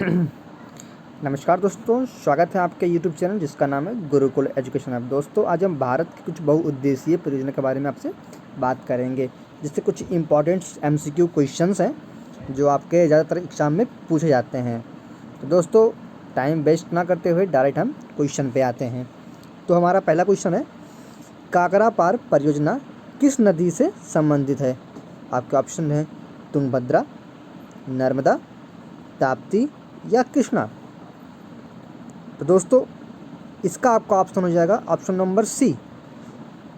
नमस्कार दोस्तों, स्वागत है आपके YouTube चैनल जिसका नाम है गुरुकुल एजुकेशन ऐप। दोस्तों, आज हम भारत की कुछ बहुउद्देशीय परियोजना के बारे में आपसे बात करेंगे, जिससे कुछ इम्पॉर्टेंट MCQ क्वेश्चंस हैं जो आपके ज़्यादातर एग्जाम में पूछे जाते हैं। तो दोस्तों, टाइम वेस्ट ना करते हुए डायरेक्ट हम क्वेश्चन पे आते हैं। तो हमारा पहला क्वेश्चन है, काकरा पार परियोजना किस नदी से संबंधित है? आपके ऑप्शन हैं तुंगभद्रा, नर्मदा, ताप्ती या कृष्णा। तो दोस्तों, इसका आपका ऑप्शन हो जाएगा ऑप्शन नंबर सी।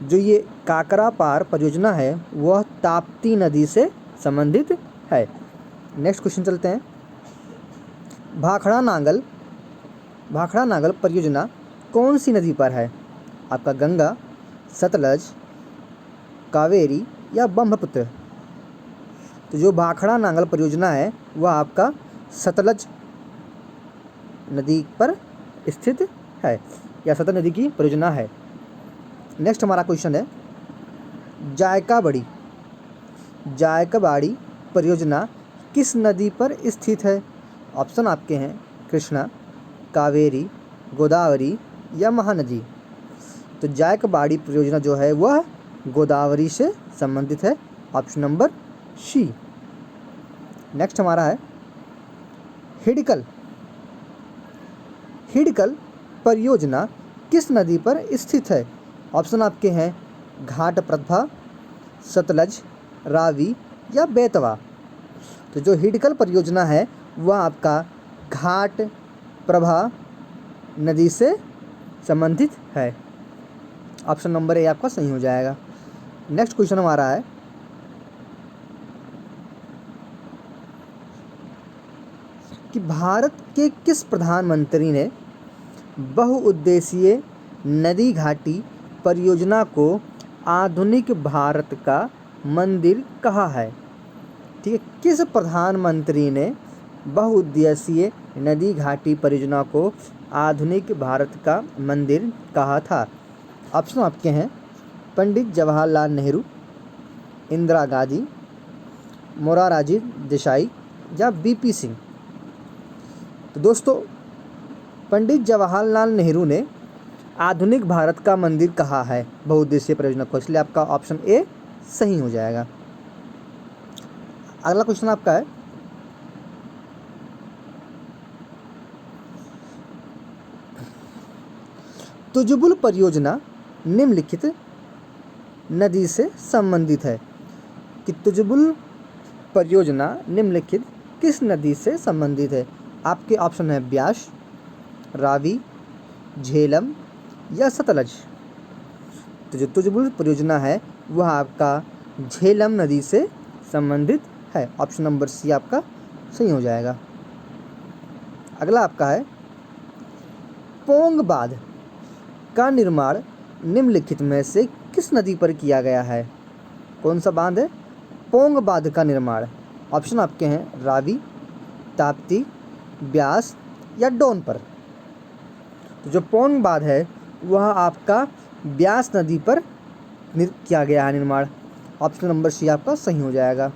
जो ये काकरा पार परियोजना है वह ताप्ती नदी से संबंधित है। नेक्स्ट क्वेश्चन चलते हैं। भाखड़ा नागल परियोजना कौन सी नदी पर है? आपका गंगा, सतलज, कावेरी या ब्रह्मपुत्र। तो जो भाखड़ा नागल परियोजना है वह आपका सतलज नदी पर स्थित है या सतलज नदी की परियोजना है। नेक्स्ट हमारा क्वेश्चन है, जायकाबाड़ी परियोजना किस नदी पर स्थित है? ऑप्शन आपके हैं कृष्णा, कावेरी, गोदावरी या महानदी। तो जायकाबाड़ी परियोजना जो है वह गोदावरी से संबंधित है, ऑप्शन नंबर सी। नेक्स्ट हमारा है हिडकल परियोजना किस नदी पर स्थित है? ऑप्शन आपके हैं घाटप्रभा, सतलज, रावी या बेतवा। तो जो हिडकल परियोजना है वह आपका घाटप्रभा नदी से संबंधित है, ऑप्शन नंबर ए आपका सही हो जाएगा। नेक्स्ट क्वेश्चन हमारा है, कि भारत के किस प्रधानमंत्री ने बहुउद्देशीय नदी घाटी परियोजना को आधुनिक भारत का मंदिर कहा है? ठीक है, किस प्रधानमंत्री ने बहुउद्देशीय नदी घाटी परियोजना को आधुनिक भारत का मंदिर कहा था? ऑप्शन आपके हैं पंडित जवाहरलाल नेहरू, इंदिरा गांधी, मोरारजी देसाई या BP सिंह। तो दोस्तों, पंडित जवाहरलाल नेहरू ने आधुनिक भारत का मंदिर कहा है बहुउद्देशीय परियोजना को, इसलिए आपका ऑप्शन ए सही हो जाएगा। अगला क्वेश्चन आपका है, तुजुबुल परियोजना निम्नलिखित नदी से संबंधित है। कि तुजुबुल परियोजना निम्नलिखित किस नदी से संबंधित है? आपके ऑप्शन है ब्यास, रावी, झेलम या सतलज। तो जो तुजुबुल परियोजना है वह आपका झेलम नदी से संबंधित है, ऑप्शन नंबर सी आपका सही हो जाएगा। अगला आपका है, पोंग बांध का निर्माण निम्नलिखित में से किस नदी पर किया गया है? कौन सा बांध है? पोंग बांध का निर्माण। ऑप्शन आपके हैं रावी, ताप्ती, ब्यास या डोन पर। तो जो पोंग बांध है वह आपका ब्यास नदी पर किया गया है निर्माण, ऑप्शन नंबर सी आपका सही हो जाएगा।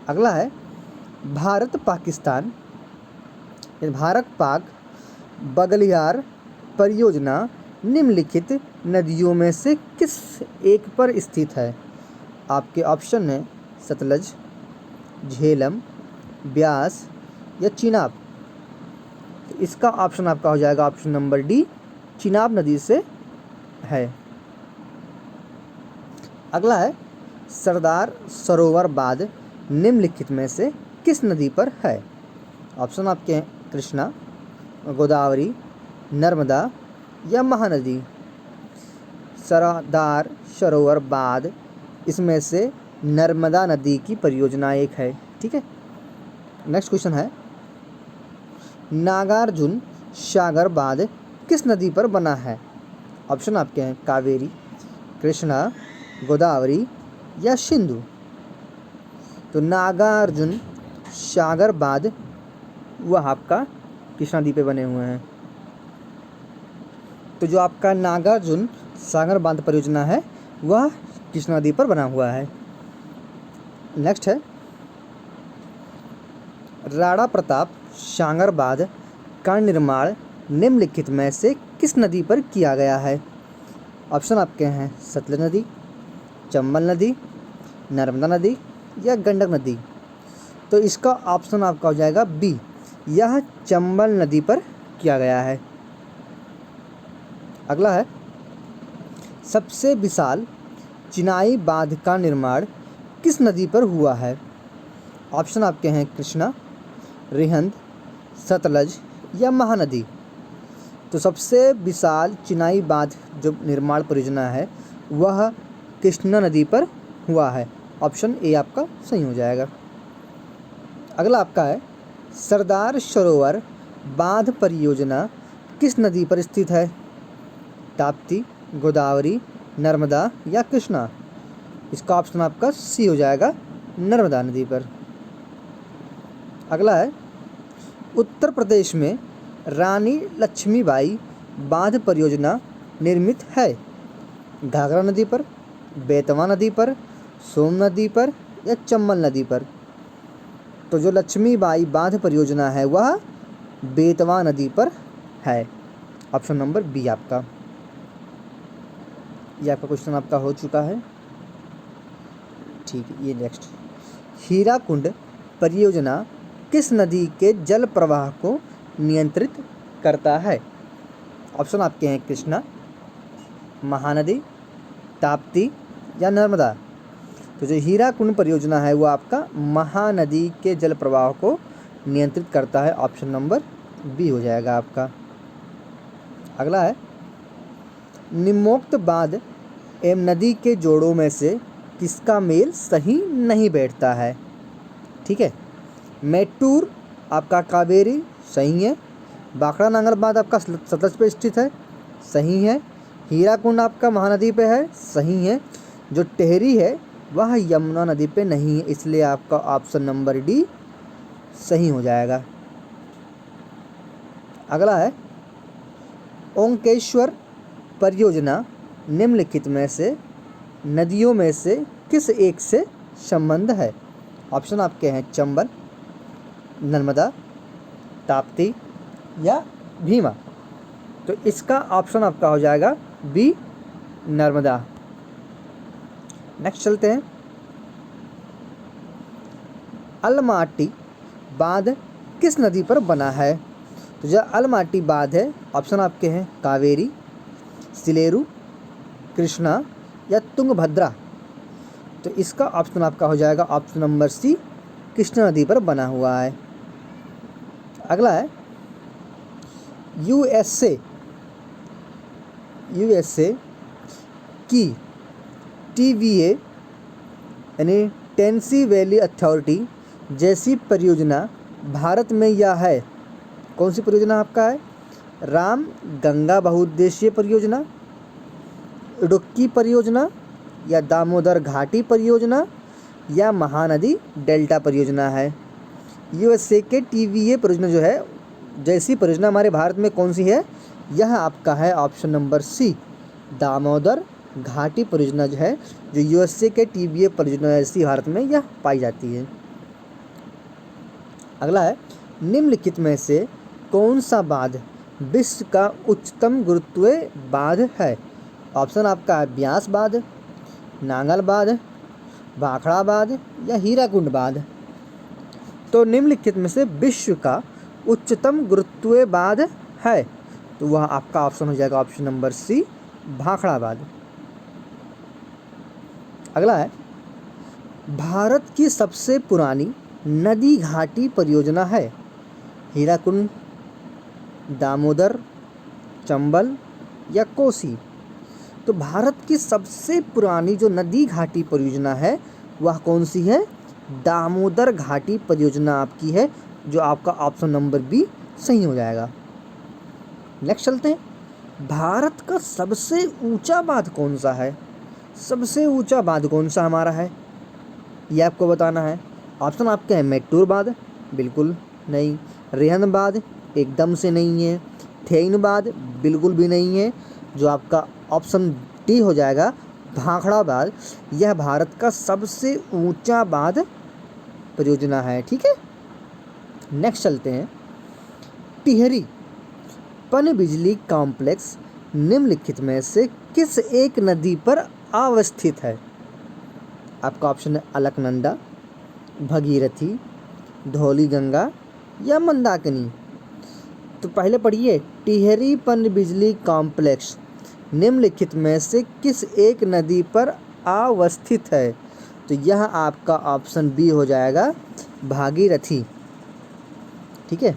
अगला है, भारत पाक बगलियार परियोजना निम्नलिखित नदियों में से किस एक पर स्थित है? आपके ऑप्शन हैं सतलज, झेलम, ब्यास या चिनाब। तो इसका ऑप्शन आपका हो जाएगा ऑप्शन नंबर डी, चिनाब नदी से है। अगला है, सरदार सरोवर बांध निम्नलिखित में से किस नदी पर है? ऑप्शन आपके हैं कृष्णा, गोदावरी, नर्मदा या महानदी। सरदार सरोवर बांध इसमें से नर्मदा नदी की परियोजना एक है। ठीक है। नेक्स्ट क्वेश्चन है, नागार्जुन सागर बांध किस नदी पर बना है? ऑप्शन आपके हैं कावेरी, कृष्णा, गोदावरी या सिंधु। तो नागार्जुन सागर बांध वह आपका कृष्णा नदी पे बने हुए हैं। तो जो आपका नागार्जुन सागर बांध परियोजना है वह कृष्णा नदी पर बना हुआ है। नेक्स्ट है, राणा प्रताप शांगर बांध का निर्माण निम्नलिखित में से किस नदी पर किया गया है? ऑप्शन आपके हैं सतलज नदी, चंबल नदी, नर्मदा नदी या गंडक नदी। तो इसका ऑप्शन आपका हो जाएगा बी, यह चंबल नदी पर किया गया है। अगला है, सबसे विशाल चिनाई बांध का निर्माण किस नदी पर हुआ है? ऑप्शन आपके हैं कृष्णा, रिहंद, सतलज या महानदी। तो सबसे विशाल चिनाई बांध जो निर्माण परियोजना है वह कृष्णा नदी पर हुआ है। ऑप्शन ए आपका सही हो जाएगा। अगला आपका है, सरदार सरोवर बांध परियोजना किस नदी पर स्थित है? ताप्ती, गोदावरी, नर्मदा या कृष्णा। इसका ऑप्शन आपका सी हो जाएगा, नर्मदा नदी पर। अगला है, उत्तर प्रदेश में रानी लक्ष्मीबाई बांध परियोजना निर्मित है? घाघरा नदी पर, बेतवा नदी पर, सोन नदी पर या चंबल नदी पर। तो जो लक्ष्मीबाई बांध परियोजना है वह बेतवा नदी पर है। ऑप्शन नंबर बी आपका। ये आपका क्वेश्चन आपका हो चुका है। ठीक है, ये नेक्स्ट, हीराकुंड परियोजना किस नदी के जल प्रवाह को नियंत्रित करता है? ऑप्शन आपके हैं कृष्णा, महानदी, ताप्ती या नर्मदा। तो जो हीराकुंड परियोजना है वो आपका महानदी के जल प्रवाह को नियंत्रित करता है। ऑप्शन नंबर बी हो जाएगा आपका। अगला है, निम्नोक्त बांध एवं नदी के जोड़ों में से किसका मेल सही नहीं बैठता है? ठीक है, मेट्टूर आपका कावेरी सही है, बाखड़ा नांगल बांध आपका सतलज पे स्थित है, सही है, हीराकुंड आपका महानदी पे है, सही है, जो टेहरी है वह यमुना नदी पे नहीं है, इसलिए आपका ऑप्शन नंबर डी सही हो जाएगा। अगला है, ओंकेश्वर परियोजना निम्नलिखित में से नदियों में से किस एक से संबंध है? ऑप्शन आपके हैं चंबल, नर्मदा, ताप्ती या भीमा। तो इसका ऑप्शन आपका हो जाएगा बी, नर्मदा। नेक्स्ट चलते हैं, अलमाटी बांध किस नदी पर बना है? तो जो अलमाटी बांध है ऑप्शन आपके हैं कावेरी, सिलेरू, कृष्णा या तुंगभद्रा। तो इसका ऑप्शन आपका हो जाएगा ऑप्शन नंबर सी, कृष्णा नदी पर बना हुआ है। अगला है, यूएसए की टीवीए यानी टेनेसी वैली अथॉरिटी जैसी परियोजना भारत में यह है? कौन सी परियोजना आपका है? राम गंगा बहुउद्देशीय परियोजना, इडुक्की परियोजना या दामोदर घाटी परियोजना या महानदी डेल्टा परियोजना है? यूएसए के टीवीए परियोजना जो है जैसी परियोजना हमारे भारत में कौन सी है? यह आपका है ऑप्शन नंबर सी, दामोदर घाटी परियोजना जो है, जो यूएसए के टीवीए परियोजना जैसी भारत में यह पाई जाती है। अगला है, निम्नलिखित में से कौन सा बांध विश्व का उच्चतम गुरुत्वीय बांध है? ऑप्शन आपका है ब्यास बांध, नांगल बांध, भाखड़ा बांध या हीराकुंड बांध। तो निम्नलिखित में से विश्व का उच्चतम गुरुत्वीय बांध है, तो वह आपका ऑप्शन हो जाएगा ऑप्शन नंबर सी, भाखड़ा बांध। अगला है, भारत की सबसे पुरानी नदी घाटी परियोजना है? हीराकुंड, दामोदर, चंबल या कोसी। तो भारत की सबसे पुरानी जो नदी घाटी परियोजना है वह कौन सी है? दामोदर घाटी परियोजना आपकी है, जो आपका ऑप्शन नंबर बी सही हो जाएगा। नेक्स्ट चलते हैं, भारत का सबसे ऊंचा बांध कौन सा है? सबसे ऊंचा बांध कौन सा हमारा है ये आपको बताना है। ऑप्शन आपके हैं मेट्टूर बांध, बिल्कुल नहीं, रेहन बांध एकदम से नहीं है, थेइन बांध बिल्कुल भी नहीं है, जो आपका ऑप्शन डी हो जाएगा भाखड़ा बांध। यह भारत का सबसे ऊंचा बांध परियोजना है। ठीक है, नेक्स्ट चलते हैं, टिहरी पनबिजली कॉम्प्लेक्स निम्नलिखित में से किस एक नदी पर अवस्थित है? आपका ऑप्शन है अलकनंदा, भगीरथी, धौलीगंगा या मंदाकिनी। तो पहले पढ़िए, टिहरी पनबिजली कॉम्प्लेक्स निम्नलिखित में से किस एक नदी पर अवस्थित है? तो यह आपका ऑप्शन बी हो जाएगा, भागीरथी। ठीक है।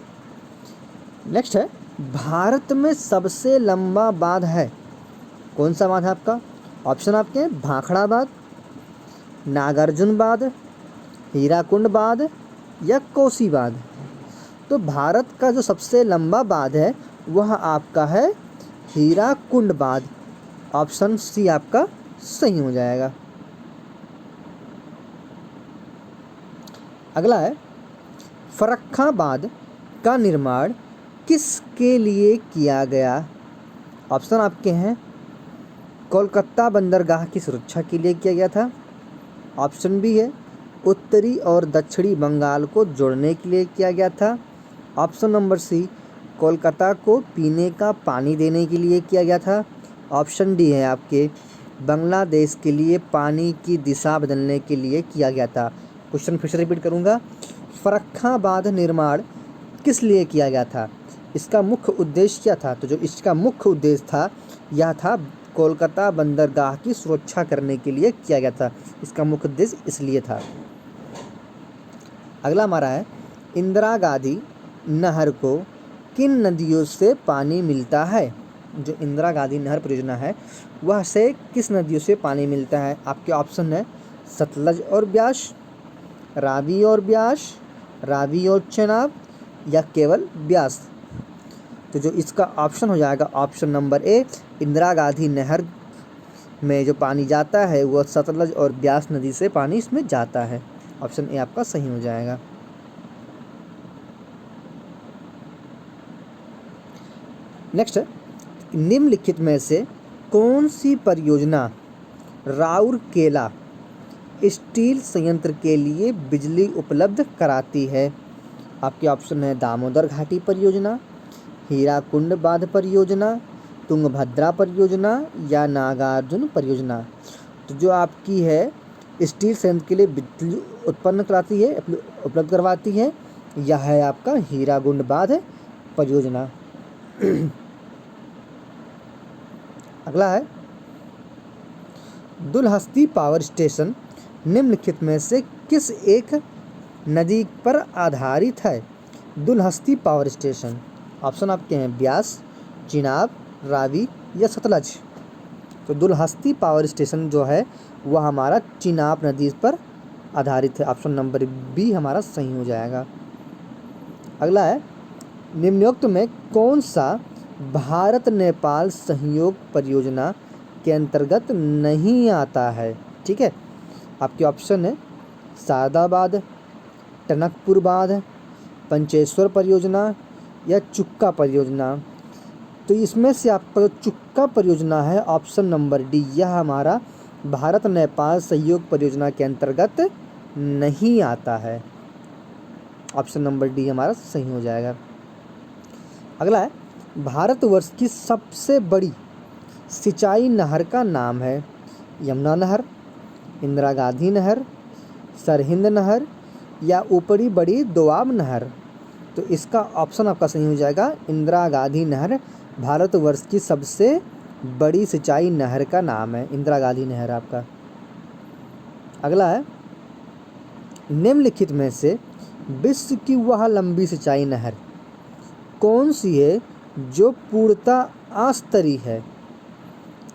नेक्स्ट है, भारत में सबसे लंबा बांध है, कौन सा बांध है आपका? ऑप्शन आपके हैं भाखड़ा बांध, नागार्जुन बांध, हीराकुंड बांध या कोसी बांध। तो भारत का जो सबसे लंबा बांध है वह आपका है हीराकुंड बांध। ऑप्शन सी आपका सही हो जाएगा। अगला है, फरक्का बांध का निर्माण किसके लिए किया गया? ऑप्शन आपके हैं कोलकाता बंदरगाह की सुरक्षा के लिए किया गया था। ऑप्शन बी है उत्तरी और दक्षिणी बंगाल को जोड़ने के लिए किया गया था। ऑप्शन नंबर सी कोलकाता को पीने का पानी देने के लिए किया गया था। ऑप्शन डी है आपके बांग्लादेश के लिए पानी की दिशा बदलने के लिए किया गया था। क्वेश्चन फिर से रिपीट करूंगा, फरक्का बांध निर्माण किस लिए किया गया था? इसका मुख्य उद्देश्य क्या था? तो जो इसका मुख्य उद्देश्य था यह था कोलकाता बंदरगाह की सुरक्षा करने के लिए किया गया था। इसका मुख्य उद्देश्य इसलिए था। अगला हमारा है, इंदिरा गांधी नहर को किन नदियों से पानी मिलता है? जो इंदिरा गांधी नहर परियोजना है वह से किस नदियों से पानी मिलता है? आपके ऑप्शन है सतलज और ब्यास, रावी और ब्यास, रावी और चेनाब या केवल ब्यास। तो जो इसका ऑप्शन हो जाएगा option number A, Indira Gandhi नहर में जो पानी जाता है वह सतलज और ब्यास नदी से पानी इसमें जाता है। ऑप्शन ए आपका सही हो जाएगा। नेक्स्ट है, निम्नलिखित में से कौन सी परियोजना राउरकेला स्टील संयंत्र के लिए बिजली उपलब्ध कराती है? आपके ऑप्शन है दामोदर घाटी परियोजना, हीराकुंड बांध परियोजना, तुंगभद्रा परियोजना या नागार्जुन परियोजना। तो जो आपकी है स्टील संयंत्र के लिए बिजली उत्पन्न कराती है, उपलब्ध करवाती है, यह है आपका हीराकुंड बांध परियोजना। अगला है, दुलहस्ती पावर स्टेशन निम्नलिखित में से किस एक नदी पर आधारित है? Dulhasti power station. ऑप्शन आपके हैं ब्यास, चिनाब, रावी या सतलज। तो दुलहस्ती पावर स्टेशन जो है वह हमारा चिनाब नदी पर आधारित है। ऑप्शन नंबर बी हमारा सही हो जाएगा। अगला है, निम्नोक्त में कौन सा भारत नेपाल सहयोग परियोजना के अंतर्गत नहीं आता है? ठीक है। आपके ऑप्शन है शारदा बांध, टनकपुर बांध, पंचेश्वर परियोजना या चुक्का परियोजना। तो इसमें से आपका जो चुक्का परियोजना है ऑप्शन नंबर डी, यह हमारा भारत नेपाल सहयोग परियोजना के अंतर्गत नहीं आता है। ऑप्शन नंबर डी हमारा सही हो जाएगा। अगला है, भारतवर्ष की सबसे बड़ी सिंचाई नहर का नाम है? यमुना नहर, इंदिरा गांधी नहर, सरहिंद नहर या ऊपरी बड़ी दोआब नहर। तो इसका ऑप्शन आपका सही हो जाएगा, इंदिरा गांधी नहर भारतवर्ष की सबसे बड़ी सिंचाई नहर का नाम है, इंदिरा गांधी नहर आपका। अगला है, निम्नलिखित में से विश्व की वह लंबी सिंचाई नहर कौन सी है जो पूर्णतः अस्तरी है?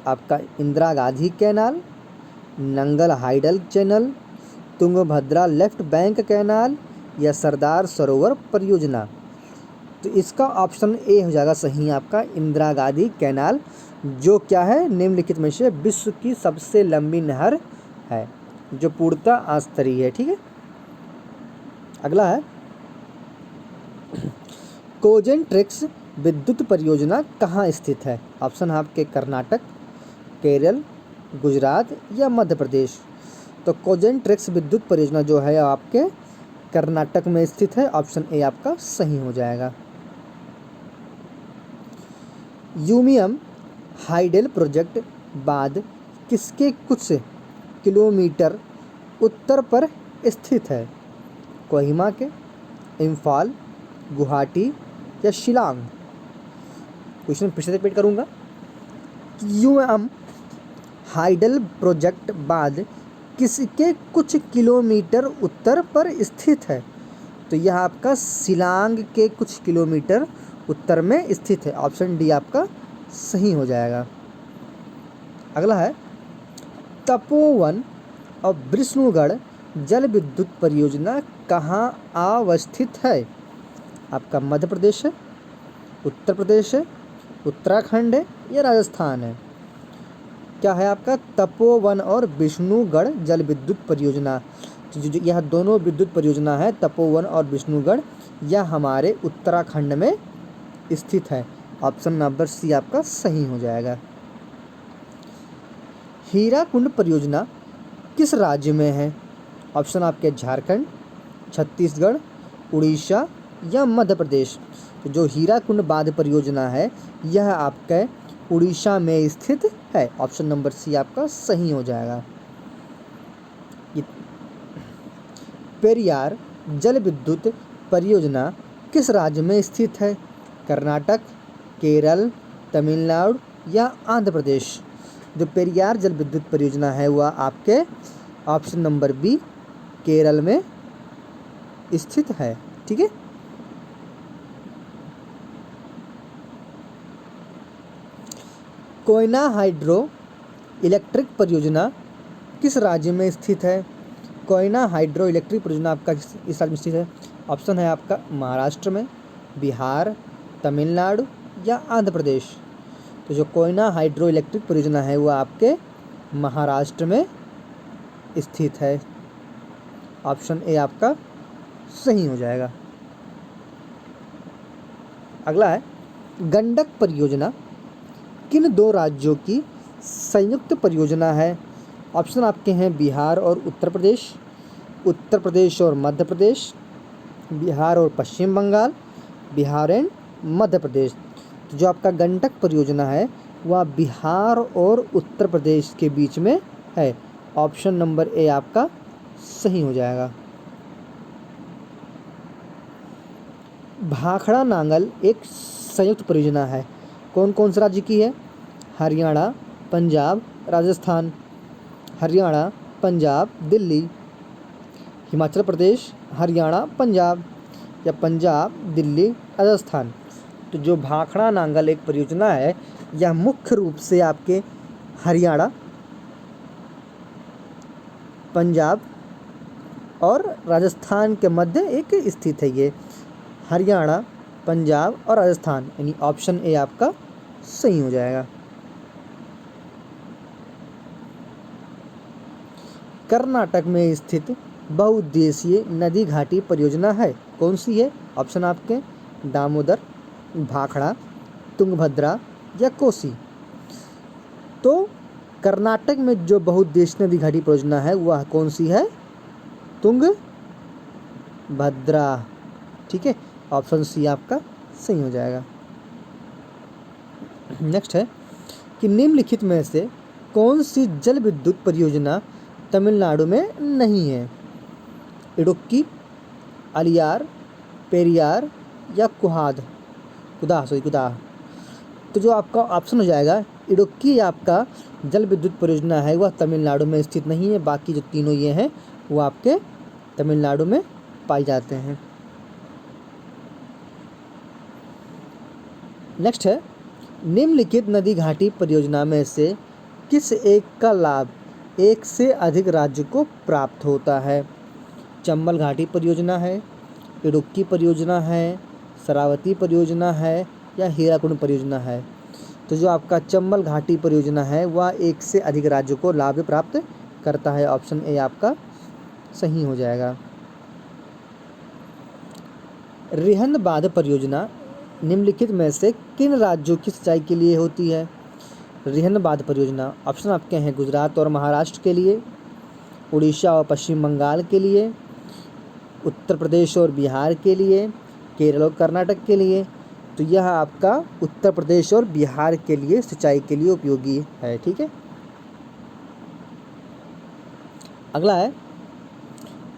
आपका Indira Gandhi canal, Nangal hydel channel, Tungabhadra left bank canal या सरदार सरोवर परियोजना। तो इसका ऑप्शन ए हो जाएगा सही आपका, इंदिरा गांधी कैनाल, जो क्या है निम्नलिखित में से विश्व की सबसे लंबी नहर है जो पूर्णतः अस्तरी है। ठीक है। अगला है, कोजेंट्रेक्स विद्युत परियोजना कहाँ स्थित है? ऑप्शन आपके कर्नाटक, केरल, गुजरात या मध्य प्रदेश। तो कोजेंट्रेक्स विद्युत परियोजना जो है आपके कर्नाटक में स्थित है। ऑप्शन ए आपका सही हो जाएगा। यूमियम हाइडल प्रोजेक्ट बाद किसके कुछ किलोमीटर उत्तर पर स्थित है? कोहिमा के, इम्फाल, गुवाहाटी या शिलांग? क्वेश्चन फिर से रिपीट करूँगा। यूएम हाइडल प्रोजेक्ट बाद किसके कुछ किलोमीटर उत्तर पर स्थित है? तो यह आपका शिलांग के कुछ किलोमीटर उत्तर में स्थित है। ऑप्शन डी आपका सही हो जाएगा। अगला है तपोवन और विष्णुगढ़ जल विद्युत परियोजना कहाँ अवस्थित है? आपका मध्य प्रदेश है, उत्तर प्रदेश है, उत्तराखंड है या राजस्थान है? क्या है आपका तपोवन और विष्णुगढ़ जल विद्युत परियोजना? जो यह दोनों विद्युत परियोजना है तपोवन और विष्णुगढ़, यह हमारे उत्तराखंड में स्थित है। ऑप्शन नंबर सी आपका सही हो जाएगा। हीराकुंड परियोजना किस राज्य में है? ऑप्शन आपके झारखंड, छत्तीसगढ़, उड़ीसा या मध्य प्रदेश? तो जो हीराकुंड बांध परियोजना है यह आपके उड़ीसा में स्थित है। ऑप्शन नंबर सी आपका सही हो जाएगा। पेरियार जल विद्युत परियोजना किस राज्य में स्थित है? कर्नाटक, केरल, तमिलनाडु या आंध्र प्रदेश? जो पेरियार जल विद्युत परियोजना है वह आपके ऑप्शन नंबर बी केरल में स्थित है। ठीक है। कोयना हाइड्रो इलेक्ट्रिक परियोजना किस राज्य में स्थित है? कोयना हाइड्रो इलेक्ट्रिक परियोजना आपका इस राज्य में स्थित है। ऑप्शन है आपका महाराष्ट्र में, बिहार, तमिलनाडु या आंध्र प्रदेश? तो जो कोयना हाइड्रो इलेक्ट्रिक परियोजना है वो आपके महाराष्ट्र में स्थित है। ऑप्शन ए आपका सही हो जाएगा। अगला है गंडक परियोजना किन दो राज्यों की संयुक्त परियोजना है? ऑप्शन आपके हैं बिहार और उत्तर प्रदेश, उत्तर प्रदेश और मध्य प्रदेश, बिहार और पश्चिम बंगाल, बिहार एंड मध्य प्रदेश? तो जो आपका गंडक परियोजना है वह बिहार और उत्तर प्रदेश के बीच में है। ऑप्शन नंबर ए आपका सही हो जाएगा। भाखड़ा नांगल एक संयुक्त परियोजना है, कौन कौन से राज्य की है? हरियाणा, पंजाब, राजस्थान? हरियाणा, पंजाब, दिल्ली? हिमाचल प्रदेश, हरियाणा, पंजाब या पंजाब, दिल्ली, राजस्थान? तो जो भाखड़ा नांगल एक परियोजना है यह मुख्य रूप से आपके हरियाणा, पंजाब और राजस्थान के मध्य एक स्थित है। ये हरियाणा, पंजाब और राजस्थान, यानी ऑप्शन ए आपका सही हो जाएगा। कर्नाटक में स्थित बहुउद्देशीय नदी घाटी परियोजना है, कौन सी है? ऑप्शन आपके दामोदर, भाखड़ा, तुंगभद्रा या कोसी? तो कर्नाटक में जो बहुउद्देशीय नदी घाटी परियोजना है वह कौन सी है? तुंगभद्रा। ठीक है, ऑप्शन सी आपका सही हो जाएगा। नेक्स्ट है कि निम्नलिखित में से कौन सी जल विद्युत परियोजना तमिलनाडु में नहीं है? इडुक्की, अलियार, पेरियार या कुदाह। तो जो आपका ऑप्शन हो जाएगा इडुक्की आपका जल विद्युत परियोजना है वह तमिलनाडु में स्थित नहीं है। बाकी जो तीनों ये हैं वो आपके तमिलनाडु में पाए जाते हैं। नेक्स्ट है निम्नलिखित नदी घाटी परियोजना में से किस एक का लाभ एक से अधिक राज्य को प्राप्त होता है? चंबल घाटी परियोजना है, इडुक्की परियोजना है, शरावती परियोजना है या हीराकुंड परियोजना है? तो जो आपका चंबल घाटी परियोजना है वह एक से अधिक राज्यों को लाभ प्राप्त करता है। ऑप्शन ए आपका सही हो जाएगा। रिहंद बांध परियोजना निम्नलिखित में से किन राज्यों की सिंचाई के लिए होती है? रिहंद बांध परियोजना ऑप्शन आपके हैं गुजरात और महाराष्ट्र के लिए, उड़ीसा और पश्चिम बंगाल के लिए, उत्तर प्रदेश और बिहार के लिए, केरल और कर्नाटक के लिए तो यह आपका उत्तर प्रदेश और बिहार के लिए सिंचाई के लिए उपयोगी है। ठीक है, अगला है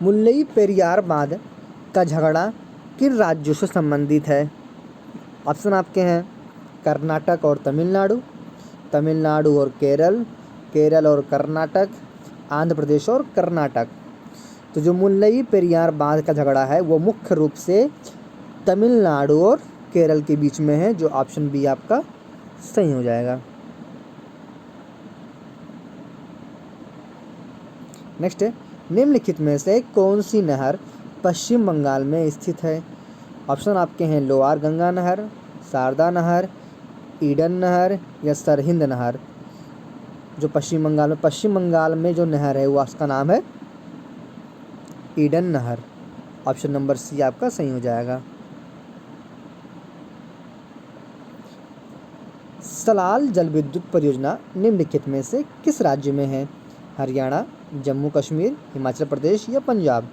मुल्लई पेरियार बांध का झगड़ा किन राज्यों से संबंधित है। ऑप्शन आपके हैं कर्नाटक और तमिलनाडु, तमिलनाडु और केरल, केरल और कर्नाटक, आंध्र प्रदेश और कर्नाटक। तो जो मुल्लई पेरियार बांध का झगड़ा है वो मुख्य रूप से तमिलनाडु और केरल के बीच में है, जो ऑप्शन बी आपका सही हो जाएगा। नेक्स्ट है निम्नलिखित में से कौन सी नहर पश्चिम बंगाल में स्थित है। ऑप्शन आपके हैं लोअर गंगा नहर, शारदा नहर, ईडन नहर या सरहिंद नहर। जो पश्चिम बंगाल में जो नहर है वो उसका नाम है ईडन नहर। ऑप्शन नंबर सी आपका सही हो जाएगा। सलाल जल विद्युत परियोजना निम्नलिखित में से किस राज्य में है। हरियाणा, जम्मू कश्मीर, हिमाचल प्रदेश या पंजाब।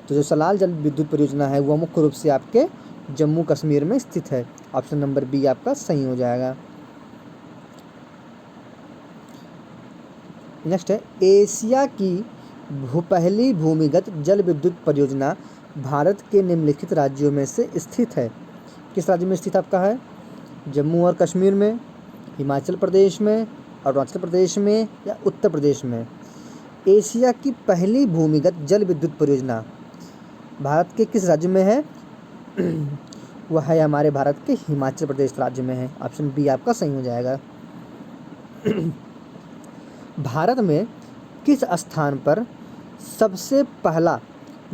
तो जो सलाल जल विद्युत परियोजना है वो मुख्य रूप से आपके जम्मू कश्मीर में स्थित है। ऑप्शन नंबर बी आपका सही हो जाएगा। नेक्स्ट है एशिया की पहली भूमिगत जल विद्युत परियोजना भारत के निम्नलिखित राज्यों में से स्थित है। किस राज्य में स्थित आपका है। जम्मू और कश्मीर में, हिमाचल प्रदेश में, अरुणाचल प्रदेश में या उत्तर प्रदेश में। एशिया की पहली भूमिगत जल विद्युत परियोजना भारत के किस राज्य में है। वह है हमारे भारत के हिमाचल प्रदेश राज्य में है। ऑप्शन बी आपका सही हो जाएगा। भारत में किस स्थान पर सबसे पहला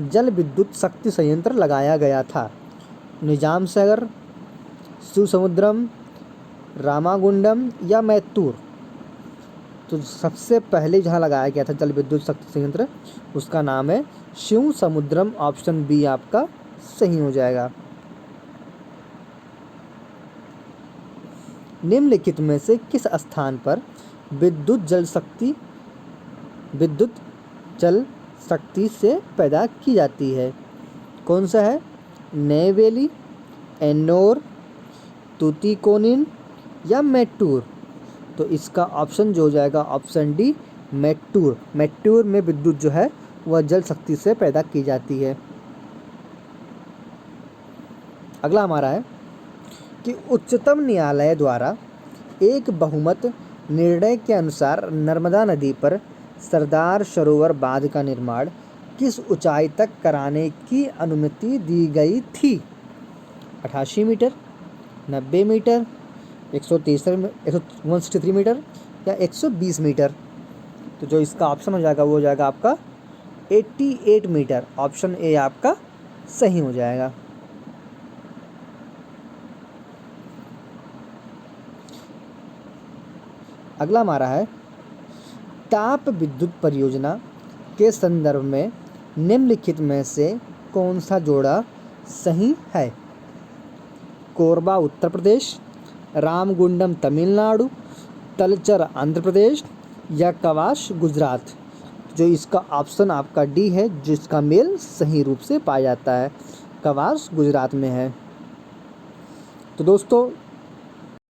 जल विद्युत शक्ति संयंत्र लगाया गया था। निजाम सागर, शिवसमुद्रम, रामागुंडम या मैत्तूर। तो सबसे पहले जहाँ लगाया गया था जल विद्युत शक्ति संयंत्र उसका नाम है शिवसमुद्रम। ऑप्शन बी आपका सही हो जाएगा। निम्नलिखित में से किस स्थान पर विद्युत जल शक्ति से पैदा की जाती है। कौन सा है। नैवेली, एन्नोर, तूतीकोनिन या मैट्टूर। तो इसका ऑप्शन जो हो जाएगा ऑप्शन डी मैट्टूर। मैट्टूर में विद्युत जो है वह जल शक्ति से पैदा की जाती है। अगला हमारा है कि उच्चतम न्यायालय द्वारा एक बहुमत निर्णय के अनुसार नर्मदा नदी पर सरदार सरोवर बांध का निर्माण किस ऊंचाई तक कराने की अनुमति दी गई थी। 88 मीटर, 90 मीटर, 163 मीटर या 120 मीटर। तो जो इसका ऑप्शन हो जाएगा वो हो जाएगा आपका 88 मीटर। ऑप्शन ए आपका सही हो जाएगा। अगला हमारा है ताप विद्युत परियोजना के संदर्भ में निम्नलिखित में से कौन सा जोड़ा सही है। कोरबा उत्तर प्रदेश, रामगुंडम तमिलनाडु, तलचर आंध्र प्रदेश या कवाश गुजरात। जो इसका ऑप्शन आपका डी है जिसका मेल सही रूप से पाया जाता है, कवाश गुजरात में है। तो दोस्तों